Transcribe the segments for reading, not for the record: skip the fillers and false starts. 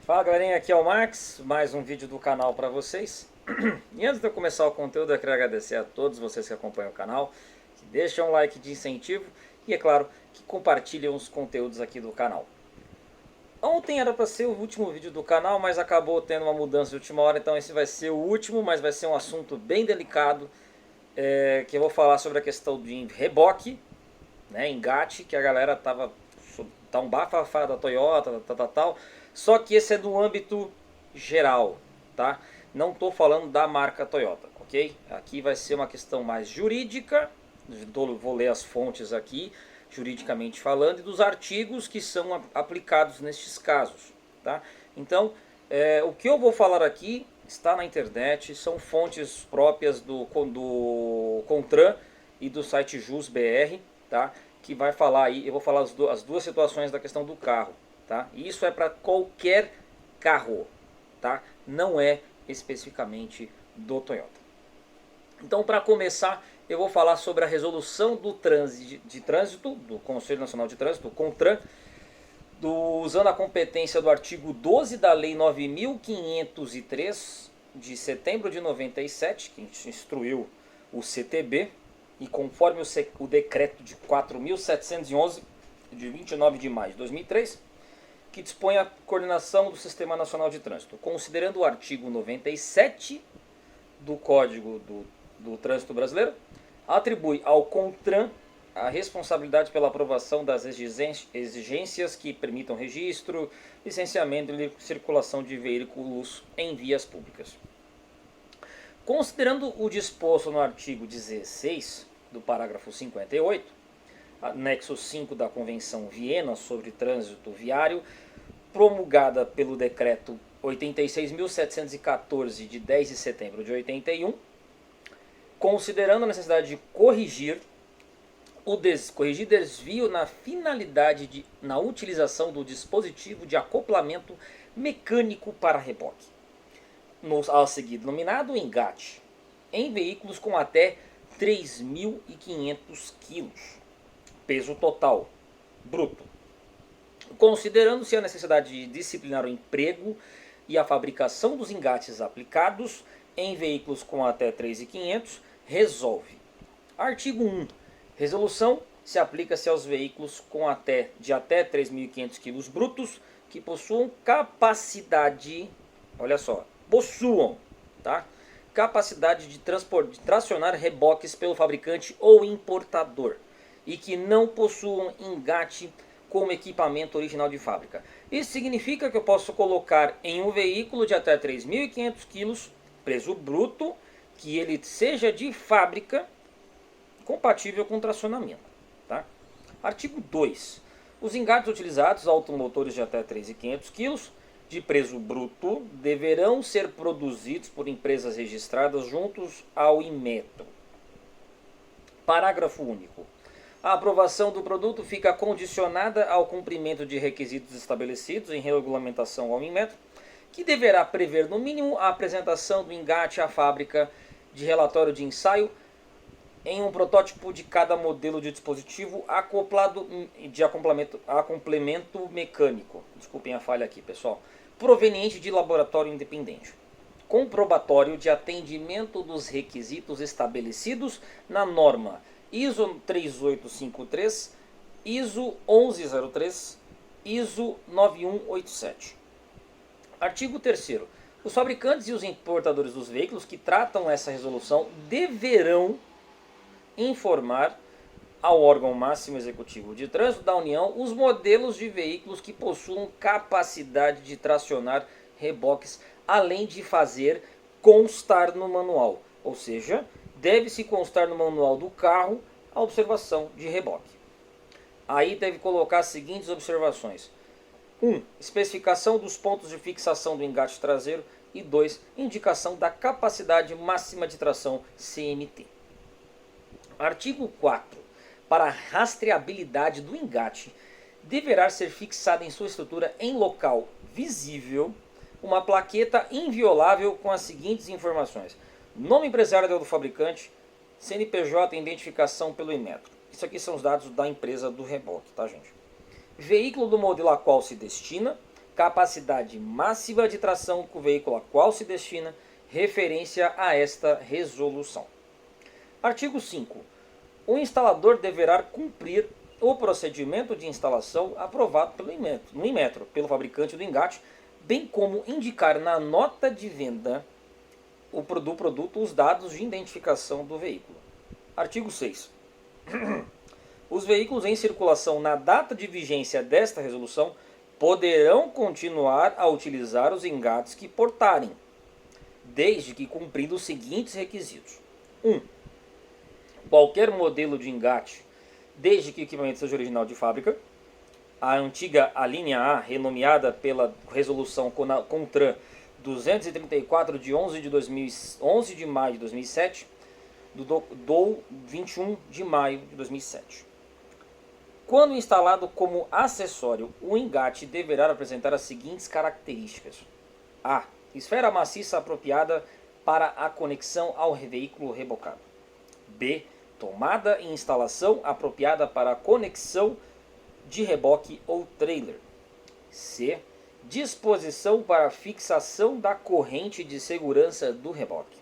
Fala galerinha, aqui é o Max, mais um vídeo do canal para vocês. E antes de eu começar o conteúdo, eu quero agradecer a todos vocês que acompanham o canal, que deixam um like de incentivo e, é claro, que compartilham os conteúdos aqui do canal. Ontem era para ser o último vídeo do canal, mas acabou tendo uma mudança de última hora, então esse vai ser o último, mas vai ser um assunto bem delicado, que eu vou falar sobre a questão de reboque, né, engate, que a galera tá um bafafá da Toyota, tal. Só que esse é do âmbito geral, tá? Não estou falando da marca Toyota, ok? Aqui vai ser uma questão mais jurídica, vou ler as fontes aqui, juridicamente falando, e dos artigos que são aplicados nestes casos, tá? Então, o que eu vou falar aqui está na internet, são fontes próprias do CONTRAN e do site JusBR, tá? Que vai falar aí, eu vou falar as duas situações da questão do carro, tá? E isso é para qualquer carro, tá? Não é especificamente do Toyota. Então, para começar, eu vou falar sobre a resolução do trânsito, do Conselho Nacional de Trânsito, CONTRAN, usando a competência do artigo 12 da Lei 9.503, de setembro de 97, que instruiu o CTB, e conforme o decreto de 4.711, de 29 de maio de 2003, que dispõe a coordenação do Sistema Nacional de Trânsito. Considerando o artigo 97 do Código do Trânsito Brasileiro, atribui ao CONTRAN a responsabilidade pela aprovação das exigências que permitam registro, licenciamento e circulação de veículos em vias públicas. Considerando o disposto no artigo 16 do parágrafo 58, anexo 5 da Convenção Viena sobre Trânsito Viário, promulgada pelo decreto 86.714 de 10 de setembro de 81, considerando a necessidade de corrigir desvio na finalidade na utilização do dispositivo de acoplamento mecânico para reboque, a seguir denominado engate, em veículos com até 3.500 kg, peso total, bruto, considerando-se a necessidade de disciplinar o emprego e a fabricação dos engates aplicados em veículos com até 3.500, resolve. Artigo 1. Resolução se aplica-se aos veículos de até 3.500 kg brutos que possuam capacidade, olha só, tá? Capacidade de tracionar reboques pelo fabricante ou importador e que não possuam engate como equipamento original de fábrica. Isso significa que eu posso colocar em um veículo de até 3.500 kg, peso bruto, que ele seja de fábrica, compatível com tracionamento. Tá? Artigo 2. Os engates utilizados, automotores de até 3.500 kg, de peso bruto, deverão ser produzidos por empresas registradas juntos ao Inmetro. Parágrafo único. A aprovação do produto fica condicionada ao cumprimento de requisitos estabelecidos em regulamentação ao Inmetro, que deverá prever no mínimo a apresentação do engate à fábrica de relatório de ensaio em um protótipo de cada modelo de dispositivo acoplado a complemento mecânico. Desculpem a falha aqui, pessoal. Proveniente de laboratório independente. Comprobatório de atendimento dos requisitos estabelecidos na norma ISO 3853, ISO 1103, ISO 9187. Artigo 3º. Os fabricantes e os importadores dos veículos que tratam essa resolução deverão informar ao órgão máximo executivo de trânsito da União os modelos de veículos que possuam capacidade de tracionar reboques, além de fazer constar no manual, ou seja, deve-se constar no manual do carro a observação de reboque. Aí deve colocar as seguintes observações. 1. Especificação dos pontos de fixação do engate traseiro. E 2. Indicação da capacidade máxima de tração CMT. Artigo 4. Para a rastreabilidade do engate, deverá ser fixada em sua estrutura em local visível uma plaqueta inviolável com as seguintes informações: nome empresarial do fabricante, CNPJ e identificação pelo Inmetro. Isso aqui são os dados da empresa do reboque, tá, gente? Veículo do modelo a qual se destina, capacidade máxima de tração que o veículo a qual se destina, referência a esta resolução. Artigo 5. O instalador deverá cumprir o procedimento de instalação aprovado no Inmetro, pelo fabricante do engate, bem como indicar na nota de venda do produto os dados de identificação do veículo. Artigo 6. Os veículos em circulação na data de vigência desta resolução poderão continuar a utilizar os engates que portarem, desde que cumprindo os seguintes requisitos. 1. Qualquer modelo de engate, desde que o equipamento seja original de fábrica. A antiga linha A, renomeada pela resolução CONTRAN 234 de 11 de maio de 2007, do 21 de maio de 2007. Quando instalado como acessório, o engate deverá apresentar as seguintes características. A. Esfera maciça apropriada para a conexão ao veículo rebocado. B. Tomada e instalação apropriada para a conexão de reboque ou trailer. C. Disposição para fixação da corrente de segurança do reboque.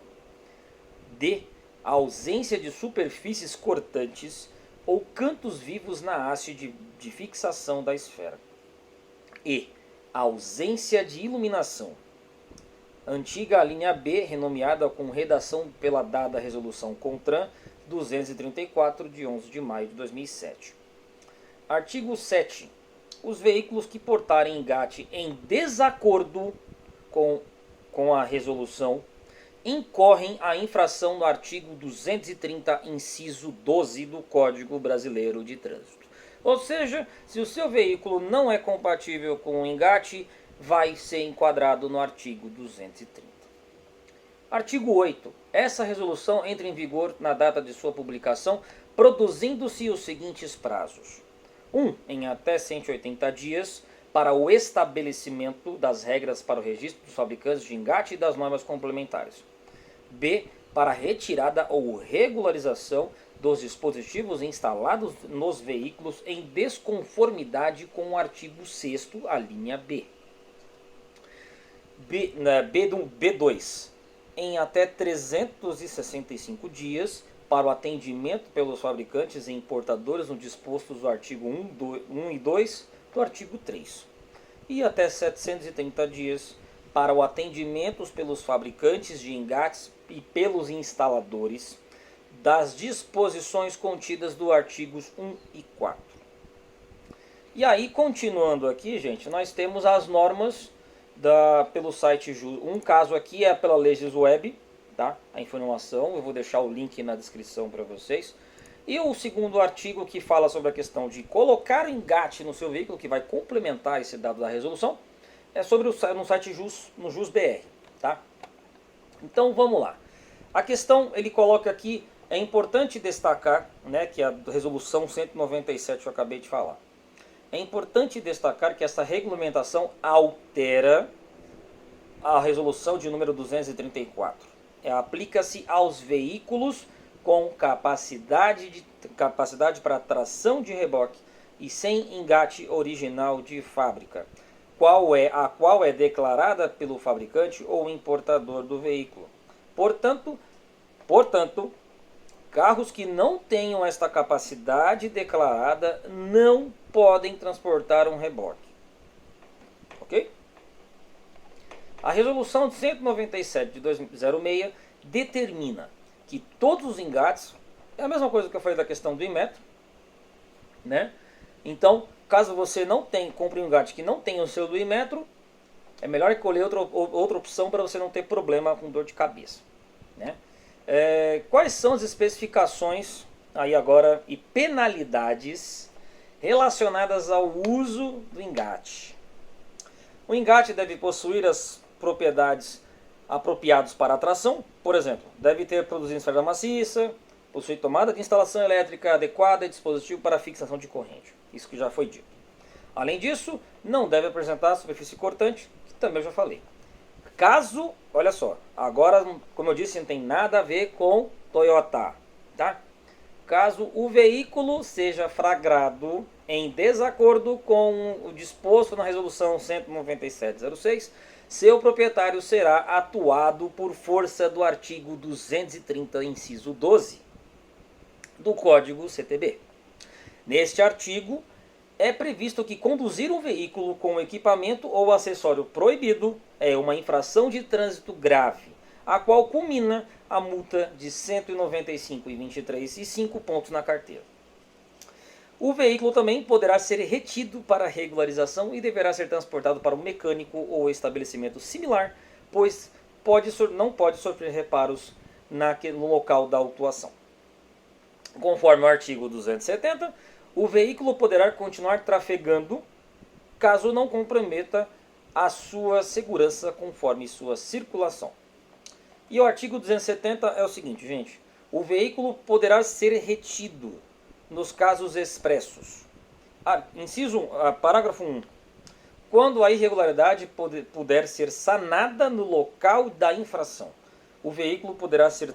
D. Ausência de superfícies cortantes ou cantos vivos na haste de fixação da esfera. E. Ausência de iluminação. Antiga linha B, renomeada com redação pela dada resolução CONTRAN 234 de 11 de maio de 2007. Artigo 7. Os veículos que portarem engate em desacordo com a resolução incorrem a infração no artigo 230, inciso 12 do Código Brasileiro de Trânsito. Ou seja, se o seu veículo não é compatível com o engate, vai ser enquadrado no artigo 230. Artigo 8. Essa resolução entra em vigor na data de sua publicação, produzindo-se os seguintes prazos. 1. Em até 180 dias para o estabelecimento das regras para o registro dos fabricantes de engate e das normas complementares. B. Para retirada ou regularização dos dispositivos instalados nos veículos em desconformidade com o artigo 6º, a linha B. B2. Em até 365 dias para o atendimento pelos fabricantes e importadores no dispostos do artigo 1 e 2 do artigo 3. E até 730 dias para o atendimento pelos fabricantes de engates e pelos instaladores das disposições contidas do artigos 1 e 4. E aí, continuando aqui, gente, nós temos as normas pelo site JUS. Um caso aqui é pela Legisweb, tá? A informação, eu vou deixar o link na descrição para vocês. E o segundo artigo que fala sobre a questão de colocar engate no seu veículo, que vai complementar esse dado da resolução, é sobre no site JUS, no JUS-BR, tá? Então vamos lá. A questão, ele coloca aqui, é importante destacar, né, que a resolução 197 eu acabei de falar. É importante destacar que essa regulamentação altera a resolução de número 234. Aplica-se aos veículos com capacidade para tração de reboque e sem engate original de fábrica, a qual é declarada pelo fabricante ou importador do veículo. Portanto, carros que não tenham esta capacidade declarada não podem transportar um reboque. Ok? A resolução 197 de 2006 determina que todos os engates, é a mesma coisa que eu falei da questão do Inmetro, né? Então, caso você não compre um engate que não tenha o selo do Inmetro, é melhor escolher outra opção para você não ter problema com dor de cabeça, né? Quais são as especificações aí agora e penalidades relacionadas ao uso do engate? O engate deve possuir as propriedades apropriadas para a tração, por exemplo, deve ter produzido esfera maciça, possuir tomada de instalação elétrica adequada e dispositivo para fixação de corrente. Isso que já foi dito. Além disso, não deve apresentar superfície cortante, que também já falei. Caso, olha só, agora, como eu disse, não tem nada a ver com Toyota, tá? Caso o veículo seja flagrado em desacordo com o disposto na resolução 197/06, seu proprietário será atuado por força do artigo 230, inciso 12 do Código CTB. Neste artigo, é previsto que conduzir um veículo com equipamento ou acessório proibido é uma infração de trânsito grave, a qual culmina a multa de R$ 195,23 e 5 pontos na carteira. O veículo também poderá ser retido para regularização e deverá ser transportado para um mecânico ou estabelecimento similar, pois não pode sofrer reparos no local da autuação. Conforme o artigo 270, o veículo poderá continuar trafegando caso não comprometa a sua segurança conforme sua circulação. E o artigo 270 é o seguinte, gente. O veículo poderá ser retido nos casos expressos. Parágrafo 1. Quando a irregularidade puder ser sanada no local da infração, o veículo poderá ser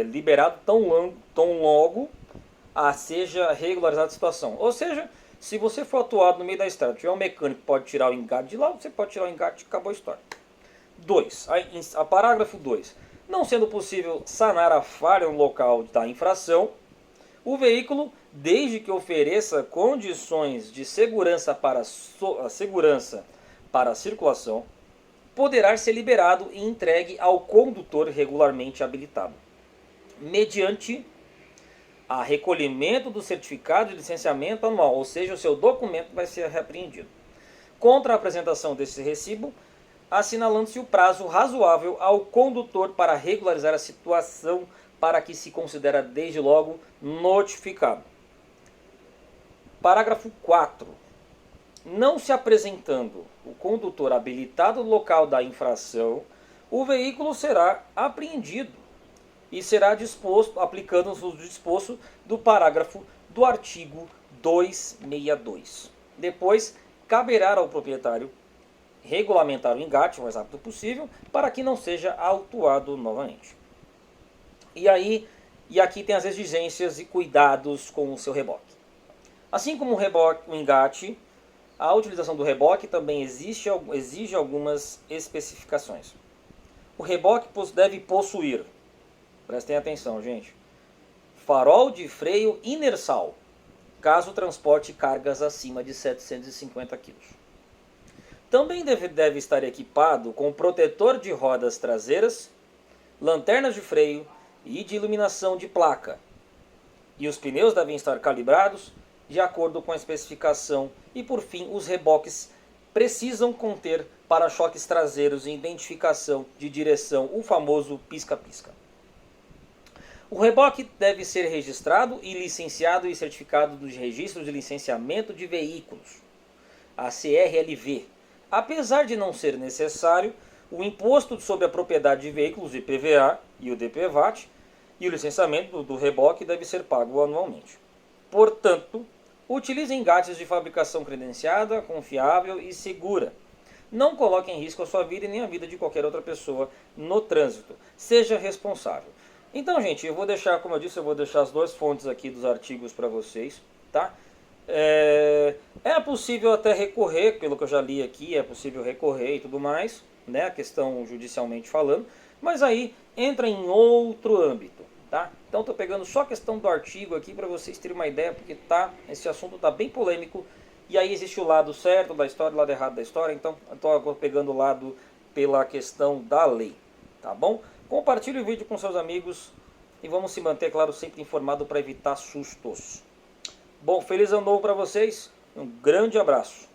liberado tão logo seja regularizada a situação. Ou seja, se você for atuado no meio da estrada, tiver um mecânico que pode tirar o engate de lá, você pode tirar o engate e acabou a história. 2. Parágrafo 2. Não sendo possível sanar a falha no local da infração, o veículo, desde que ofereça condições de segurança para a circulação, poderá ser liberado e entregue ao condutor regularmente habilitado, mediante a recolhimento do certificado de licenciamento anual, ou seja, o seu documento vai ser apreendido, contra a apresentação desse recibo, assinalando-se o prazo razoável ao condutor para regularizar a situação para que se considera desde logo notificado. Parágrafo 4. Não se apresentando o condutor habilitado no local da infração, o veículo será apreendido e será disposto, aplicando o disposto do parágrafo do artigo 262. Depois, caberá ao proprietário regulamentar o engate o mais rápido possível para que não seja autuado novamente. E aqui tem as exigências e cuidados com o seu reboque. Assim como o engate, a utilização do reboque também exige algumas especificações. O reboque deve possuir, prestem atenção, gente, farol de freio imersal, caso transporte cargas acima de 750 kg. Também deve estar equipado com protetor de rodas traseiras, lanternas de freio e de iluminação de placa. E os pneus devem estar calibrados de acordo com a especificação. E por fim, os reboques precisam conter para-choques traseiros e identificação de direção, o famoso pisca-pisca. O reboque deve ser registrado e licenciado e certificado dos registros de licenciamento de veículos, a CRLV. Apesar de não ser necessário, o Imposto sobre a Propriedade de Veículos, IPVA, e o DPVAT, e o licenciamento do reboque deve ser pago anualmente. Portanto, utilize engates de fabricação credenciada, confiável e segura. Não coloque em risco a sua vida e nem a vida de qualquer outra pessoa no trânsito. Seja responsável. Então, gente, eu vou deixar, como eu disse, eu vou deixar as duas fontes aqui dos artigos para vocês, tá? É possível até recorrer, pelo que eu já li aqui, é possível recorrer e tudo mais, né? A questão judicialmente falando, mas aí entra em outro âmbito, tá? Então estou pegando só a questão do artigo aqui para vocês terem uma ideia, porque esse assunto está bem polêmico, e aí existe o lado certo da história e o lado errado da história, então eu estou agora pegando o lado pela questão da lei, tá bom? Compartilhe o vídeo com seus amigos e vamos se manter, claro, sempre informado para evitar sustos. Bom, feliz ano novo para vocês, um grande abraço.